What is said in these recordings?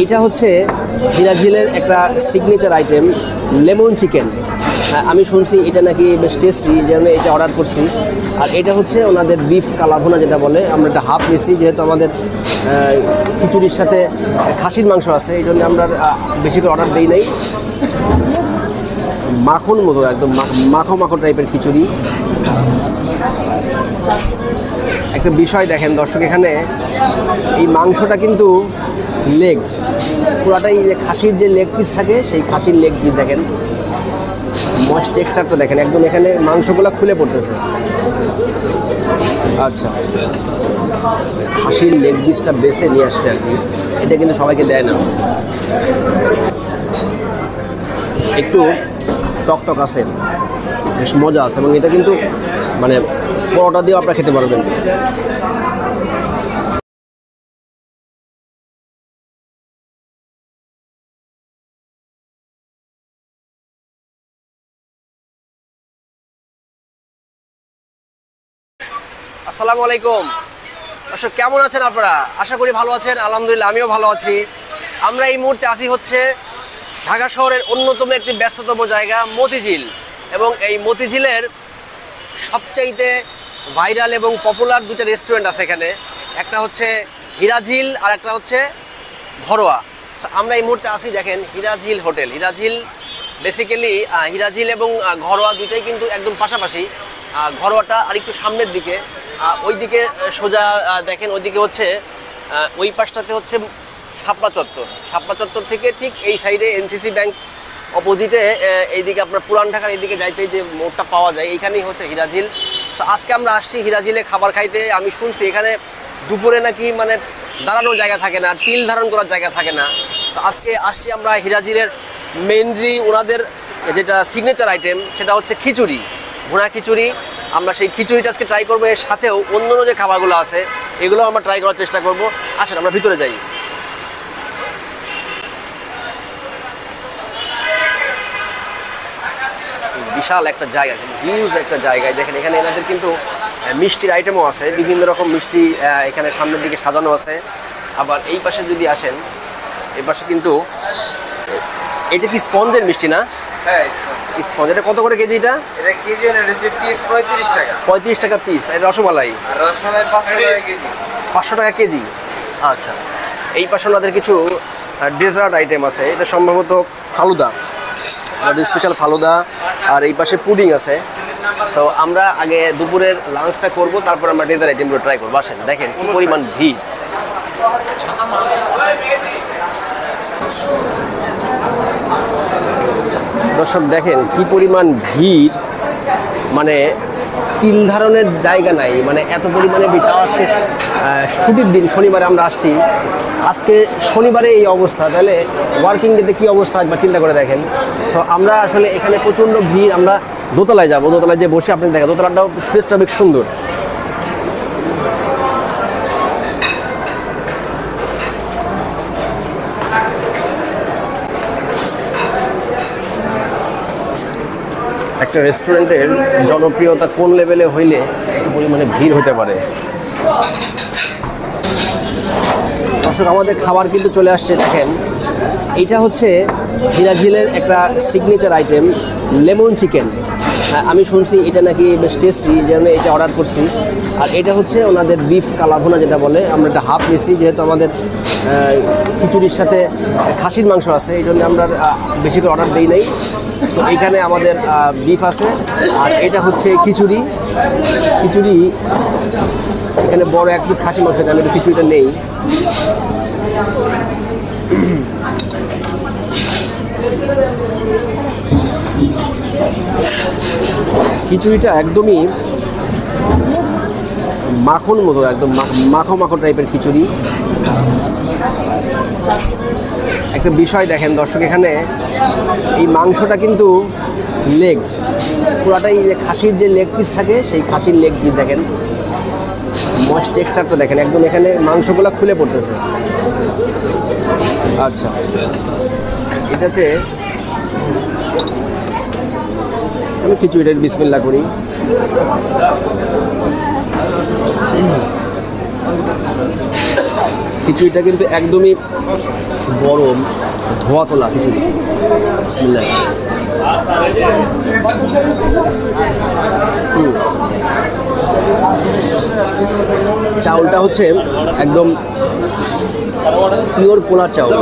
এইটা হচ্ছে হিরাঝিলের একটা সিগনেচার আইটেম লেমন চিকেন। আমি শুনছি এটা নাকি বেশ টেস্টি, এই জন্য এটা অর্ডার করছি। আর এটা হচ্ছে ওনাদের বিফ কালাভুনা যেটা বলে, আমরা একটা হাফ নিছি, যেহেতু আমাদের খিচুড়ির সাথে খাসির মাংস আছে, এই জন্য আমরা বেশি করে অর্ডার দিই নাই। মাখন মতো একদম মাখো মাখো টাইপের খিচুড়ি। একটা বিষয় দেখেন দর্শক, এখানে এই মাংসটা কিন্তু লেগ পুরাটাই, যে খাসির যে লেগ পিস থাকে সেই খাসির লেগ পিস দেখেন, ময়েস্ট টেক্সচারটা দেখেন, একদম এখানে মাংসগুলো খুলে পড়তেছে। আচ্ছা, খাসির লেগ পিসটা বেছে নিয়ে আসছে আর কি, এটা কিন্তু সবাইকে দেয় না। একটু টক টক আছে, বেশ মজা আছে, এবং এটা কিন্তু মানে পরোটা দিয়েও আপনারা খেতে পারবেন। আসসালামু আলাইকুম দর্শক, কেমন আছেন আপনারা? আশা করি ভালো আছেন। আলহামদুলিল্লাহ, আমিও ভালো আছি। আমরা এই মুহূর্তে আছি হচ্ছে ঢাকা শহরের অন্যতম একটি ব্যস্ততম জায়গা মতিঝিল, এবং এই মতিঝিলের সবচাইতে ভাইরাল এবং পপুলার দুটো রেস্টুরেন্ট আছে এখানে। একটা হচ্ছে হিরাঝিল আর একটা হচ্ছে ঘরোয়া। আমরা এই মুহূর্তে আসি দেখেন হিরাঝিল হোটেল। হিরাঝিল বেসিক্যালি হিরাঝিল এবং ঘরোয়া দুটোই কিন্তু একদম পাশাপাশি। ঘরোয়াটা আর একটু সামনের দিকে, ওইদিকে সোজা দেখেন, ওইদিকে হচ্ছে ওই পাশটাতে হচ্ছে শাপলা চত্বর। শাপলা চত্বর থেকে ঠিক এই সাইডে এনসিসি ব্যাংক অপোজিটে, এইদিকে আপনার পুরান ঢাকার এইদিকে যাইতে যে মোড়টা পাওয়া যায়, এইখানেই হচ্ছে হিরাঝিল। সো আজকে আমরা আসছি হিরাঝিলে খাবার খাইতে। আমি শুনছি এখানে দুপুরে নাকি মানে দাঁড়ানোর জায়গা থাকে না, টিল ধারণ করার জায়গা থাকে না। তো আজকে আসছি আমরা হিরাঝিলের মেইনলি ওনাদের যেটা সিগনেচার আইটেম, সেটা হচ্ছে খিচুড়ি, ভুনা খিচুড়ি। আমরা সেই খিচুড়িটা আজকে ট্রাই করবো, এর সাথেও অন্যান্য যে খাবারগুলো আছে এগুলো আমরা ট্রাই করার চেষ্টা করব। আসেন আমরা ভিতরে যাই। বিশাল একটা জায়গা, হিউজ একটা জায়গায় দেখেন, এখানে এনাদের কিন্তু মিষ্টির আইটেমও আছে, বিভিন্ন রকম মিষ্টি এখানে সামনের দিকে সাজানো আছে। আবার এই পাশে যদি আসেন, এই পাশে কিন্তু এটা কি স্পঞ্জের মিষ্টি না? হ্যাঁ, স্পঞ্জ। এটা কত করে কেজি? এটা কেজি হচ্ছে পিস 35 টাকা। 35 টাকা পিস। এটা রসমালাই? আর রসমালাই 500 টাকা কেজি। 500 টাকা কেজি। আচ্ছা, এই পাশে ওনাদের কিছু ডেজার্ট আইটেম আছে, এটা সম্ভবত ফালুদা, আমাদের স্পেশাল ফালুদা। আর এই পাশে পুডিং আছে। সো আমরা আগে দুপুরের লাঞ্চটা করব, তারপর আমরা ডেজার্ট আইটেমগুলো ট্রাই করবো। আসেন দেখেন কি পরিমাণ ভিড়। দর্শক দেখেন কি পরিমাণ ভিড়, মানে তিল ধারণের জায়গা নাই, মানে এত পরিমাণে ভিড়। তাও আজকে ছুটির দিন, শনিবারে আমরা আসছি, আজকে শনিবারে এই অবস্থা, তাহলে ওয়ার্কিং ডেতে কী অবস্থা একবার চিন্তা করে দেখেন। সো আমরা আসলে এখানে প্রচণ্ড ভিড়। আমরা দোতলায় যাব, দোতলায় যে বসে আপনি দেখেন, দোতলাটাও স্পেসটা বেশ সুন্দর। একটা রেস্টুরেন্টের জনপ্রিয়তা কোন লেভেলে হইলে এত পরিমাণে ভিড় হতে পারে। দর্শক, আমাদের খাবার কিন্তু চলে আসছে দেখেন। এইটা হচ্ছে হিরাঝিলের একটা সিগনেচার আইটেম লেমন চিকেন। আমি শুনছি এটা নাকি বেশ টেস্টি, এই জন্য এটা অর্ডার করছি। আর এটা হচ্ছে ওনাদের বিফ কালাভুনা যেটা বলে, আমরা একটা হাফ নিছি, যেহেতু আমাদের খিচুড়ির সাথে খাসির মাংস আছে, এই জন্য আমরা বেশি করে অর্ডার দিই নাই। তো এইখানে আমাদের বিফ আছে, আর এটা হচ্ছে খিচুড়ি। খিচুড়ি এখানে বড় এক পিস খাসি মাংস, আমি একটু খিচুড়িটা নেই। খিচুড়িটা একদমই মাখন মতো, একদম মাখো মাখো টাইপের খিচুড়ি। একটা বিষয় দেখেন দর্শক, এখানে এই মাংসটা কিন্তু লেগ পুরাটাই, যে খাসির যে লেগ পিস থাকে সেই খাসির লেগ পিস দেখেন, ময়েস্ট টেক্সচারটা দেখেন, একদম এখানে মাংসগুলো খুলে পড়তেছে। আচ্ছা, এটাতে আমি খিচুড়িটার বিসমিল্লাহ করি। খিচুড়িটা কিন্তু একদমই গরম, ধোয়া তোলা খিচুড়ি। বিসমিল্লাহ। চাউলটা হচ্ছে একদম পিওর পোলার চাউল।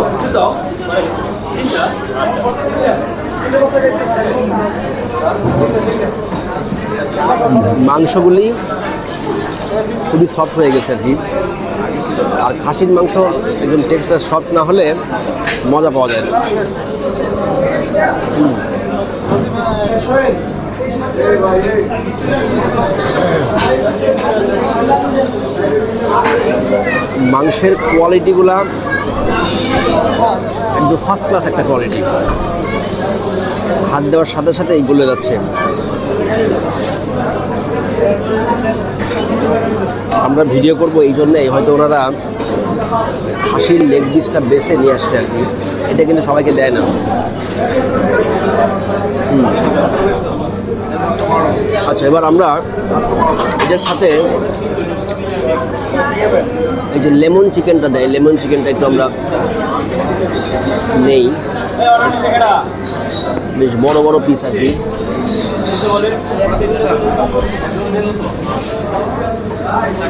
মাংসগুলি খুবই সফট হয়ে গেছে আর কি। আর খাসির মাংস একদম টেক্সচার সফট না হলে মজা পাওয়া যায় না। মাংসের কোয়ালিটিগুলা একদম ফার্স্ট ক্লাস একটা কোয়ালিটি। হাত দেওয়ার সাথে সাথে গলে যাচ্ছে। আমরা ভিডিও করব এই জন্যই হয়তো ওনারা খাসির লেগ পিসটা বেছে নিয়ে আসছে আর কি। এটা কিন্তু সবাইকে দেয় না। আচ্ছা, এবার আমরা এটার সাথে এই যে লেমন চিকেনটা দেয়, লেমন চিকেনটা একটু আমরা নেই। বেশ বড় বড় পিস আর কি।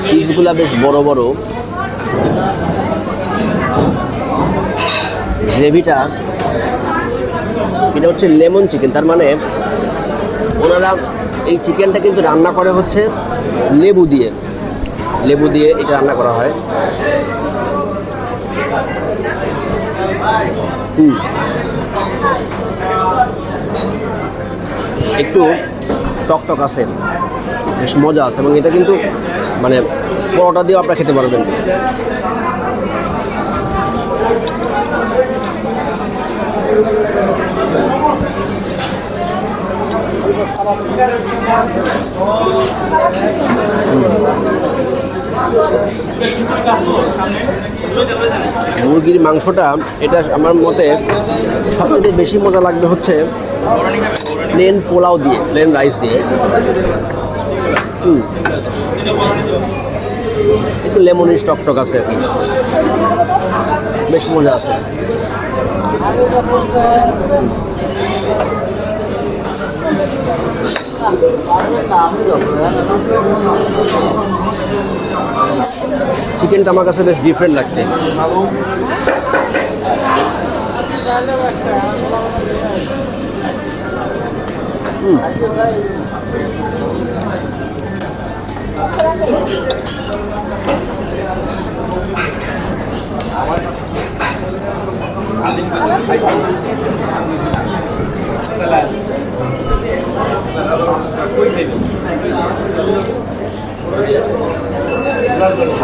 পিসগুলা বেশ বড় বড়। গ্রেভিটা এটা হচ্ছে লেমন চিকেন, তার মানে ওনারা এই চিকেনটা কিন্তু রান্না করে হচ্ছে লেবু দিয়ে। লেবু দিয়ে এটা রান্না করা হয়। একটু টকটক আছে, বেশ মজা আছে। এবং এটা কিন্তু মানে পরোটা দিয়েও আপনারা খেতে পারবেন। মুরগির মাংসটা এটা আমার মতে সবথেকে বেশি মজা লাগবে হচ্ছে প্লেন পোলাও দিয়ে, প্লেন রাইস দিয়ে। একটু লেমনিশ টকটক আছে আর কি, বেশ মজা আছে। চিকেনটা আমার কাছে বেশ ডিফারেন্ট লাগছে।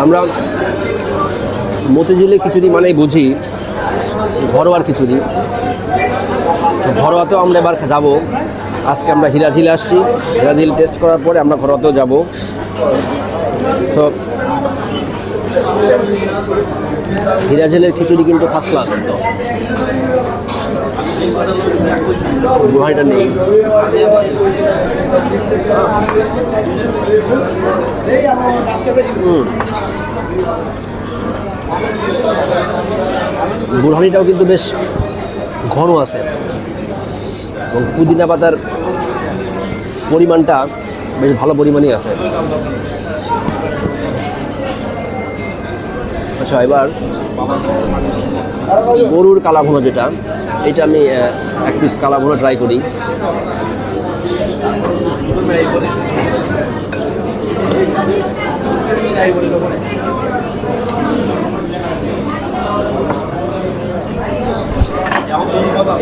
আমরা মতিঝিলে খিচুড়ি মানেই বুঝি ঘরোয়ার খিচুড়ি। ঘরোয়াতেও আমরা এবার যাব। আজকে আমরা হিরাঝিলে আসছি, হিরাঝিল টেস্ট করার পরে আমরা ঘরোয়াতেও যাব। তো হিরাঝিলের খিচুড়ি কিন্তু ফার্স্ট ক্লাস। গুহাটা নেই। বুড়হানিটাও কিন্তু বেশ ঘন আছে এবং পুদিনা পাতার পরিমাণটা বেশ ভালো পরিমাণই আছে। আচ্ছা, এবার গরুর কালাভুনা যেটা, এটা আমি এক পিস কালাভুনা ট্রাই করি।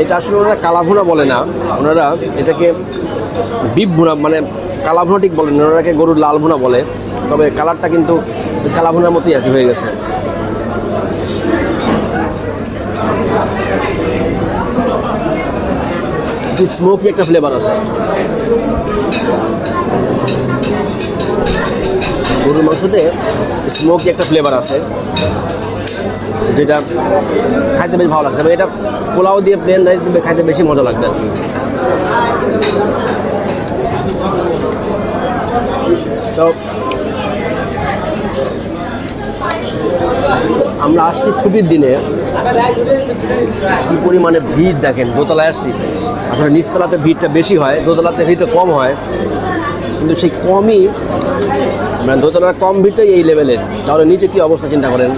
এটা আসলে ওনারা কালাভুনা বলে না, ওনারা এটাকে বিফ ভুনা, মানে কালাভুনা ঠিক বলেন, ওনারাকে গরুর লাল ভুনা বলে। তবে কালারটা কিন্তু কালাভুনার মতোই আর কি হয়ে গেছে। স্মোকি একটা ফ্লেভার আছে। গরুর মাংসতে স্মোকি একটা ফ্লেভার আছে, যেটা খাইতে বেশ ভালো লাগছে। এটা পোলাও দিয়ে প্লেন রাইস দিয়ে খাইতে বেশি মজা লাগবে আর কি। তো আমরা আসছি ছুটির দিনে, কি পরিমাণে ভিড় দেখেন। দোতলায় আসছি, আসলে নিচতলাতে ভিড়টা বেশি হয়, দোতলাতে ভিড়টা কম হয়, কিন্তু সেই কমই মানে দোতলার কম ভিড়টাই এই লেভেলের, তাহলে নিচে কি অবস্থা চিন্তা করেন।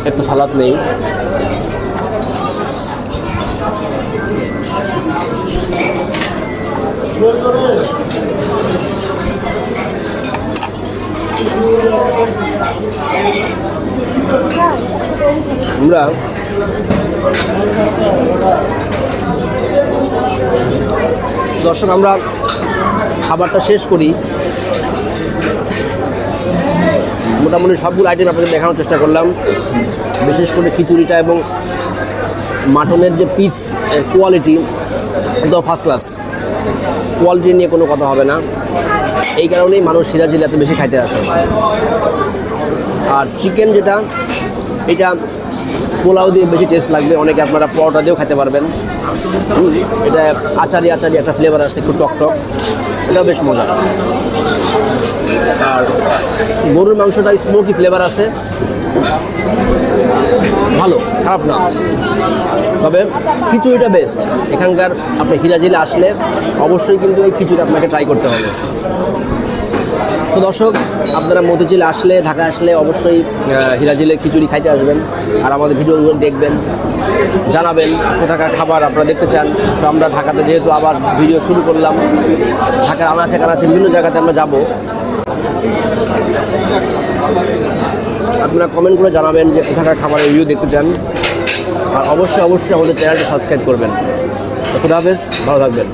একটু সালাদ নেই, আমরা দর্শক আমরা খাবারটা শেষ করি, মোটামুটি সবগুলো আইটেম আপনাদের দেখানোর চেষ্টা করলাম। বিশেষ করে খিচুড়িটা এবং মাটনের যে পিস কোয়ালিটি একদম ফার্স্ট ক্লাস, কোয়ালিটি নিয়ে কোনো কথা হবে না। এই কারণেই মানুষ সিরাজিল এত বেশি খাইতে আসে। আর চিকেন যেটা, এটা পোলাও দিয়ে বেশি টেস্ট লাগবে, অনেকে আপনারা পরোটা দিয়েও খেতে পারবেন। এটা আচারি আচারি একটা ফ্লেভার আছে, একটু টক টক, এটাও বেশ মজা। আর গরুর মাংসটা স্মোকি ফ্লেভার আছে, ভালো, খারাপ না। তবে খিচুড়িটা বেস্ট এখানকার। আপনি হিরাজিলে আসলে অবশ্যই কিন্তু এই খিচুড়ি আপনাকে ট্রাই করতে হবে। তো দর্শক, আপনারা মতিঝিল আসলে, ঢাকা আসলে অবশ্যই হিরাজিলের খিচুড়ি খাইতে আসবেন, আর আমাদের ভিডিওগুলো দেখবেন, জানাবেন কোথাকার খাবার আপনারা দেখতে চান। তো আমরা ঢাকাতে যেহেতু আবার ভিডিও শুরু করলাম, ঢাকার আনাচে কানাচে বিভিন্ন জায়গাতে আমরা যাব। আপনারা কমেন্ট করে জানাবেন যে কোথাকার খাবারের রিভিউ দেখতে চান, আর অবশ্যই অবশ্যই আমাদের চ্যানেলটি সাবস্ক্রাইব করবেন। তো খুদা হাফেজ, ভালো থাকবেন।